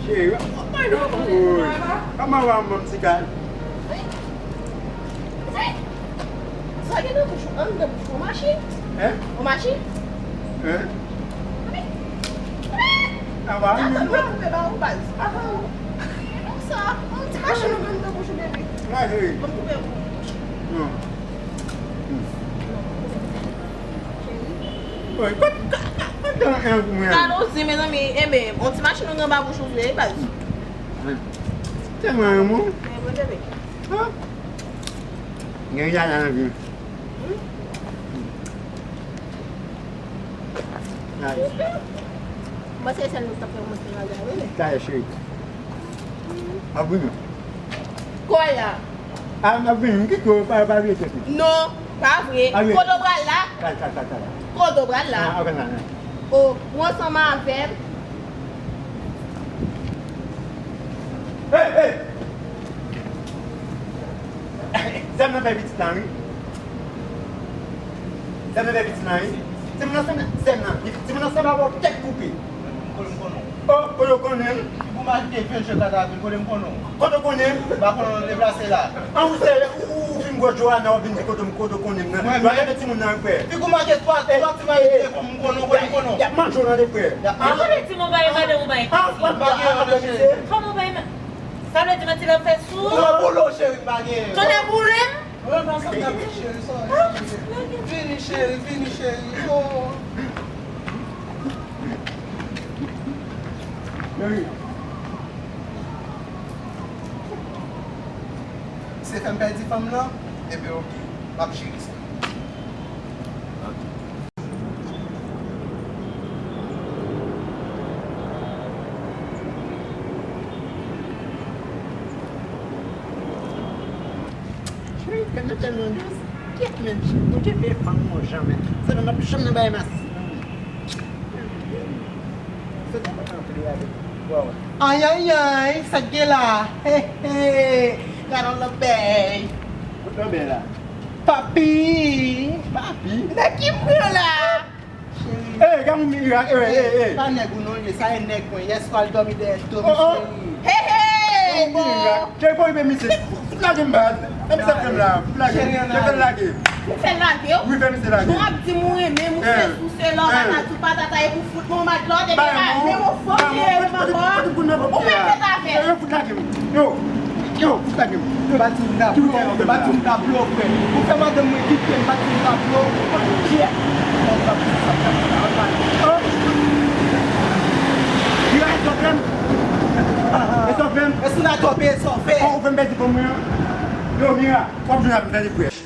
Chérie, comment va mon petit gars? Ça y est, on machine? Hein? On machine? Hein? Ah, va, on ça, on dit machine, on va bouche bébé. oui. Non. Oui, Claro, sim, mes amis, é mesmo. On dit machine, on va bouche ouverte, base. C'est moi, mon. É, vou beber. Ah. Il y a la vie. Mas esse não tá pegando muito nada, né? Tá, é cheio. Abrindo. Olha. Ah, abrindo, que coisa para ver isso? Não, tá vendo? Quando eu vou lá. Tá. Quando eu vou lá. Ah, ok, não. Oh, uma só mais velha. Hey! Você não vai vir de nada? Você não vai vir de nada? Você não sabe o que é cupim? Oh, quando eu conheço. Mas que fez chegar da vida, quando Quando eu conheço. vai quando debracer lá. Ah, você, o filme gostoso não vem de quando eu conheço. Vai ver se não é pé. Fico mais que tu vai ter como quando. Já manchou na de pé. Sabe se mo vai mandar um bem? Ah, quando vai Como vai? Sabe se você vai fazer Tu isso? vai pular cheio de baguete. Tu não é burro? Eu não sei da cheio só. Vini cheio. Você tem pé de fama lá? É bem ok. Vai cheio isso. Não te ver falando jamais. Você não me chama bem mais. Você tá falando criado. Ai, isso aqui lá. Carola bem. Muito bem lá. Papi. Daqui pra lá. Ei, calma um minuto. Ei. Tá nego não, ele sai nego. E a escola dorme dentro. Hey! Chega para me dizer. Flag em base. É para você lá. Flag. Chega lá aqui. Você não viu? Oui, fais me lá. Não há de mulher mesmo, você lá na tua patata aí pro futebol, mas lá de mesmo forte, o que você tá vendo? Eu flag. Yo, flag. Batunda bloco. O que manda muito que batunda bloco. You guys stop them? Stop them? Isso não é tua vez, só fez. Oh, vem bem de comer. Yo, mira, como tu não vai fazer isso?